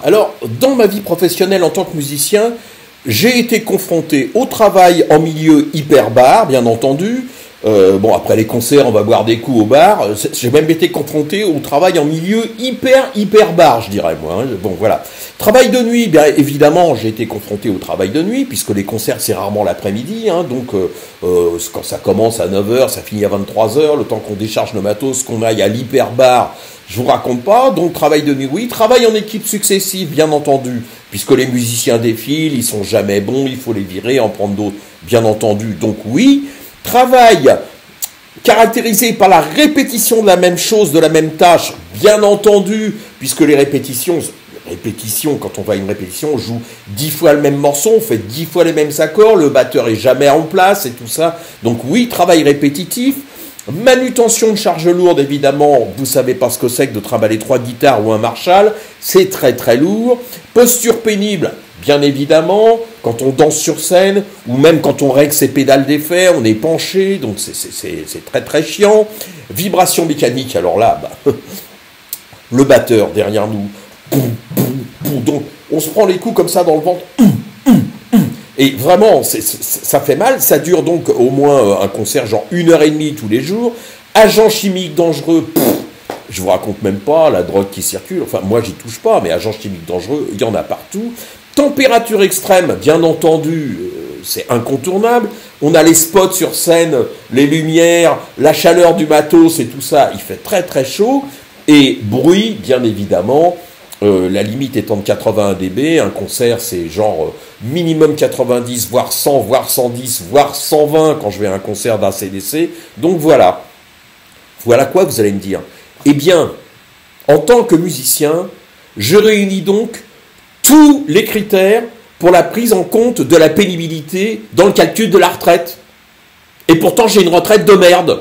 Alors, dans ma vie professionnelle en tant que musicien, j'ai été confronté au travail en milieu hyper-bar, bien entendu. Bon, après les concerts, on va boire des coups au bar. J'ai même été confronté au travail en milieu hyper-bar, je dirais, moi. Hein. Bon, voilà. Travail de nuit, bien évidemment, j'ai été confronté au travail de nuit, puisque les concerts, c'est rarement l'après-midi. Hein, donc, quand ça commence à 9 heures, ça finit à 23 heures, le temps qu'on décharge le matos, qu'on aille à l'hyper-bar, je vous raconte pas. Donc, travail de nuit, oui. Travail en équipe successive, bien entendu, puisque les musiciens défilent, ils sont jamais bons, il faut les virer, en prendre d'autres, bien entendu. Donc, oui. Travail caractérisé par la répétition de la même chose, de la même tâche, bien entendu, puisque les répétitions, quand on va à une répétition, on joue 10 fois le même morceau, on fait 10 fois les mêmes accords, le batteur est jamais en place et tout ça. Donc oui, travail répétitif. Manutention de charge lourde, évidemment, vous savez pas ce que c'est que de trimballer 3 guitares ou un Marshall, c'est très très lourd. Posture pénible, bien évidemment, quand on danse sur scène, ou même quand on règle ses pédales d'effet, on est penché, donc c'est très très chiant. Vibration mécanique, alors là, le batteur derrière nous, donc on se prend les coups comme ça dans le ventre, et vraiment, ça fait mal. Ça dure donc au moins un concert, genre 1h30 tous les jours. Agents chimiques dangereux, je vous raconte même pas la drogue qui circule. Enfin, moi, j'y touche pas, mais agents chimiques dangereux, il y en a partout. Température extrême, bien entendu, c'est incontournable. On a les spots sur scène, les lumières, la chaleur du matos et tout ça. Il fait très très chaud. Et bruit, bien évidemment. La limite étant de 81 dB, un concert c'est genre minimum 90, voire 100, voire 110, voire 120 quand je vais à un concert d'ACDC. Donc voilà. Voilà quoi vous allez me dire. Eh bien, en tant que musicien, je réunis donc tous les critères pour la prise en compte de la pénibilité dans le calcul de la retraite. Et pourtant j'ai une retraite de merde.